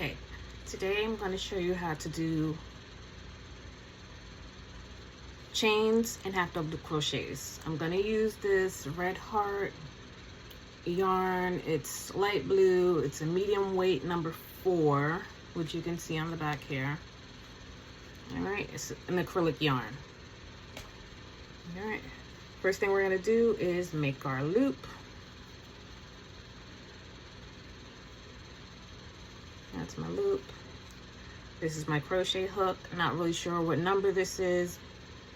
Okay, today I'm going to show you how to do chains and half double crochets. I'm going to use this Red Heart yarn. It's light blue. It's a medium weight number 4, which you can see on the back here. All right, it's an acrylic yarn. All right, first thing we're going to do is make our loop. That's my loop. This is my crochet hook. I'm not really sure what number this is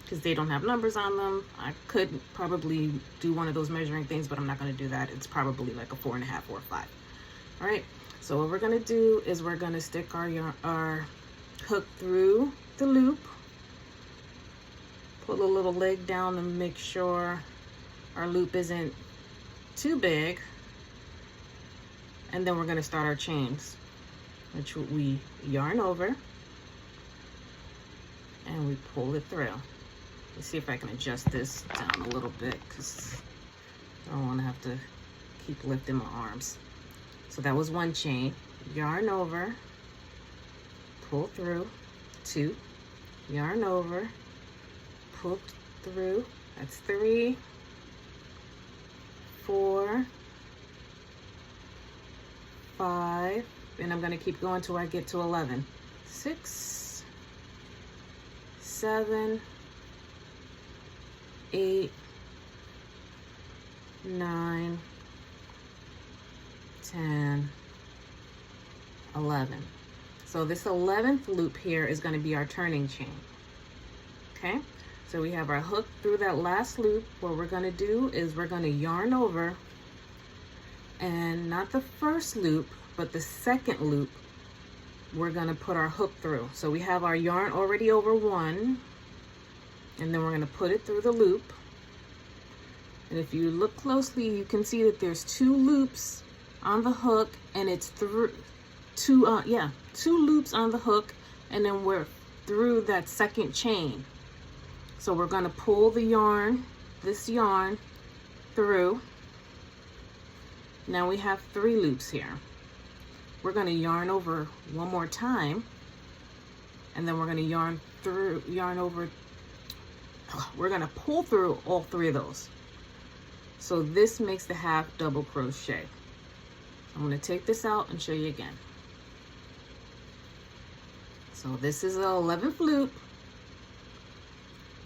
because they don't have numbers on them. I could probably do one of those measuring things, but I'm not going to do that. It's probably like a 4.5 or a 5. All right, so what we're going to do is we're going to stick our hook through the loop, pull a little leg down to make sure our loop isn't too big, and then we're going to start our chains, which we yarn over and we pull it through. Let's see if I can adjust this down a little bit because I don't want to have to keep lifting my arms. So that was one chain. Yarn over, pull through, 2, yarn over, pull through, that's 3, 4, 5, and I'm going to keep going till I get to 11. 6, 7, 8, 9, 10, 11. So this 11th loop here is going to be our turning chain. Okay, so we have our hook through that last loop. What we're going to do is we're going to yarn over, and not the first loop, but the second loop we're going to put our hook through. So we have our yarn already over one, and then we're going to put it through the loop. And if you look closely, you can see that there's 2 loops on the hook, and it's through two loops on the hook, and then we're through that second chain. So we're going to pull the yarn, this yarn through. Now we have 3 loops here. We're going to yarn over one more time, and then we're going to we're going to pull through all 3 of those. So this makes the half double crochet. I'm going to take this out and show you again. So this is the 11th loop.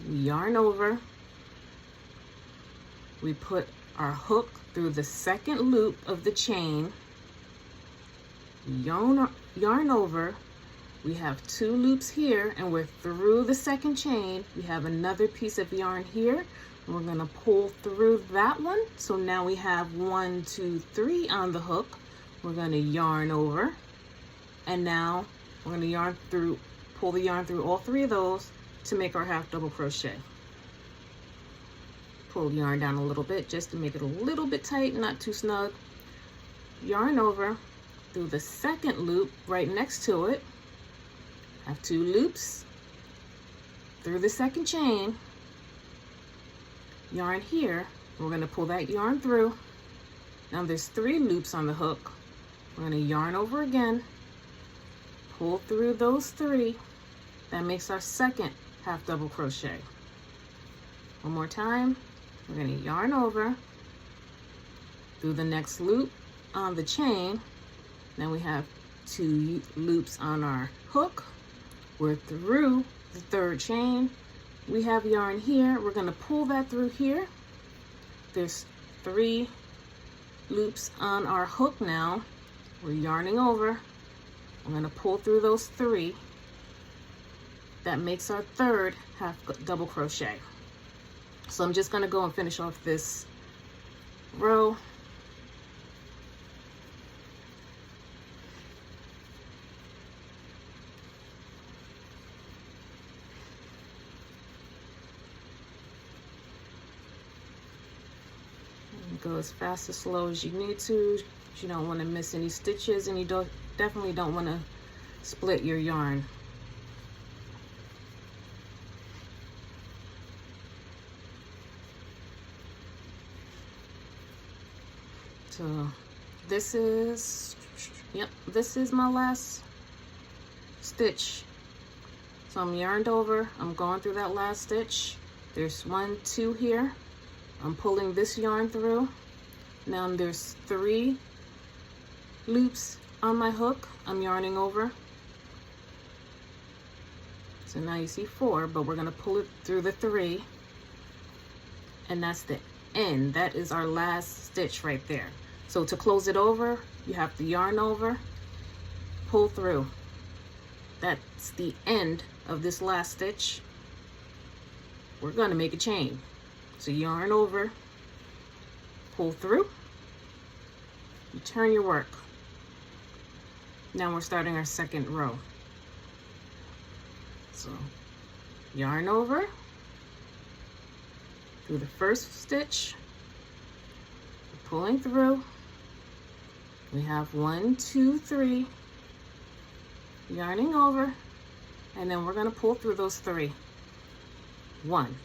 We yarn over, we put our hook through the second loop of the chain, yarn over, we have 2 loops here, and we're through the second chain. We have another piece of yarn here. We're going to pull through that one. So now we have 1, 2, 3 on the hook. We're going to yarn over, and now we're going to pull the yarn through all 3 of those to make our half double crochet. Pull the yarn down a little bit just to make it a little bit tight, not too snug. Yarn over through the second loop right next to it. Have 2 loops through the second chain. Yarn here. We're going to pull that yarn through. Now there's 3 loops on the hook. We're going to yarn over again, pull through those 3. That makes our second half double crochet. One more time. We're going to yarn over through the next loop on the chain. Now we have 2 loops on our hook. We're through the 3rd chain. We have yarn here. We're going to pull that through here. There's 3 loops on our hook now. We're yarning over. I'm going to pull through those 3. That makes our 3rd half double crochet. So I'm just going to go and finish off this row. Go as fast or slow as you need to. You don't want to miss any stitches, and you definitely don't want to split your yarn. So this is Yep, this is my last stitch. So I'm yarned over, I'm going through that last stitch. There's 1, 2 here. I'm pulling this yarn through. Now there's 3 loops on my hook. I'm yarning over. So now you see 4, but we're gonna pull it through the 3. And that's the end. That is our last stitch right there. So to close it over, you have to yarn over, pull through. That's the end of this last stitch. We're gonna make a chain. So yarn over, pull through, you turn your work. Now we're starting our second row. So yarn over, through the first stitch, pulling through. We have 1, 2, 3, yarning over, and then we're gonna pull through those 3. 1.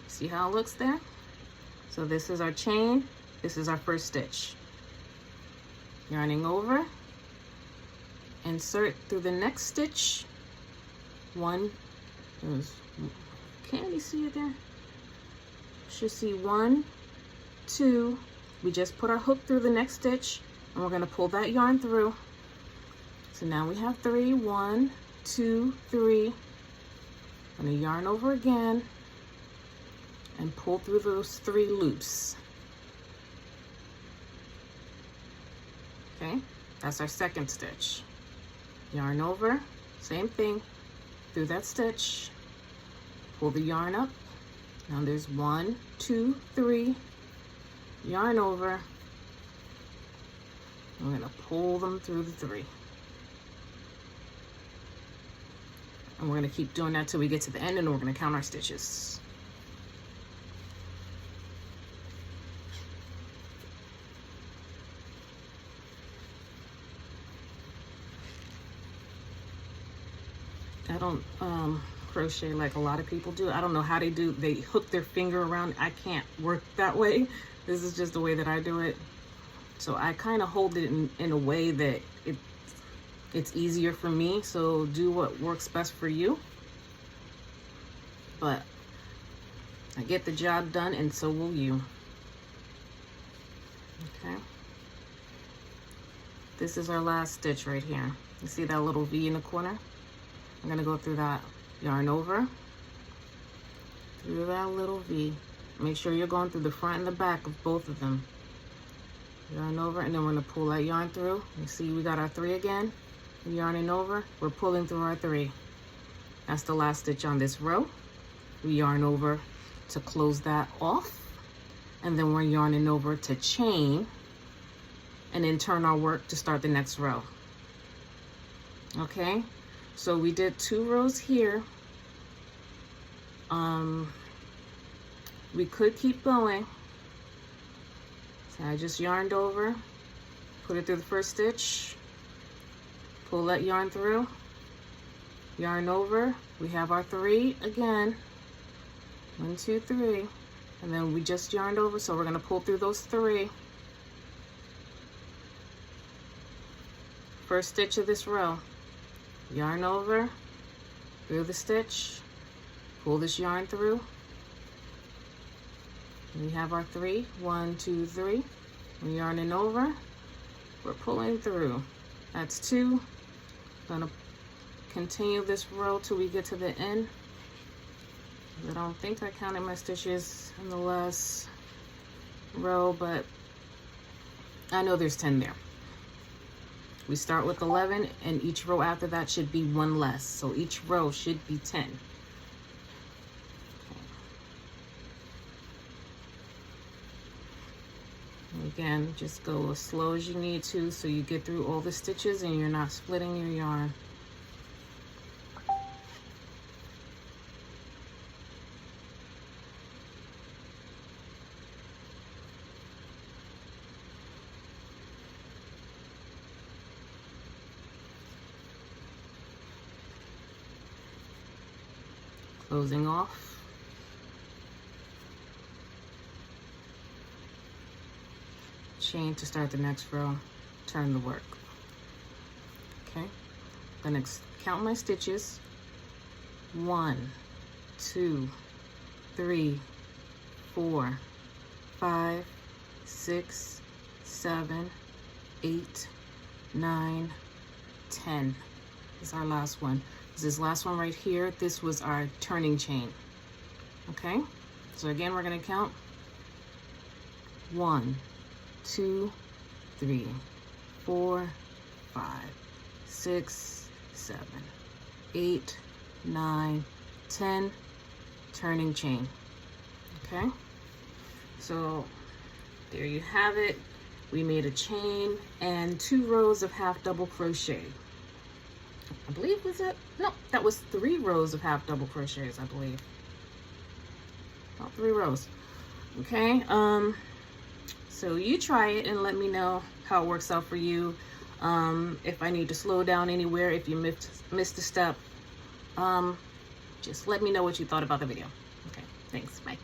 See how it looks there? So this is our chain, this is our first stitch. Yarning over, insert through the next stitch. 1, can you see it there? Should see 1, 2. We just put our hook through the next stitch, and we're gonna pull that yarn through. So now we have 3, 1, 2, 3. I'm gonna yarn over again and pull through those 3 loops. Okay, that's our second stitch. Yarn over, same thing, through that stitch, pull the yarn up. Now there's 1, 2, 3, yarn over. I'm gonna pull them through the 3. And we're gonna keep doing that till we get to the end, and we're gonna count our stitches. I don't crochet like a lot of people do. I don't know how they do. They hook their finger around. I can't work that way. This is just the way that I do it. So I kind of hold it in a way that it's easier for me. So do what works best for you. But I get the job done, and so will you. Okay. This is our last stitch right here. You see that little V in the corner? I'm gonna go through that, yarn over, through that little V. Make sure you're going through the front and the back of both of them. Yarn over, and then we're gonna pull that yarn through. You see we got our 3 again. We're yarning over, we're pulling through our 3. That's the last stitch on this row. We yarn over to close that off, and then we're yarning over to chain, and then turn our work to start the next row. Okay? So we did 2 rows here. We could keep going. So I just yarned over, put it through the first stitch, pull that yarn through, yarn over. We have our 3 again. 1, 2, 3. And then we just yarned over, so we're gonna pull through those 3. First stitch of this row. Yarn over, through the stitch, pull this yarn through. We have our 3, 1, 2, 3. We're yarning over, we're pulling through. That's 2. Gonna continue this row till we get to the end. I don't think I counted my stitches in the last row, but I know there's 10 there. We start with 11, and each row after that should be 1 less. So each row should be 10. Okay. Again, just go as slow as you need to so you get through all the stitches and you're not splitting your yarn. Closing off. Chain to start the next row, turn the work. Okay, I'm gonna count my stitches. 1, 2, 3, 4, 5, 6, 7, 8, 9, 10 is our last one. This last one right here, this was our turning chain. Okay, so again, we're gonna count 1, 2, 3, 4, 5, 6, 7, 8, 9, 10, turning chain. Okay, so there you have it. We made a chain and 2 rows of half double crochet. I believe was it? No, that was 3 rows of half double crochets, I believe. About 3 rows. Okay, so you try it and let me know how it works out for you. If I need to slow down anywhere, if you missed a step, just let me know what you thought about the video. Okay, thanks, bye.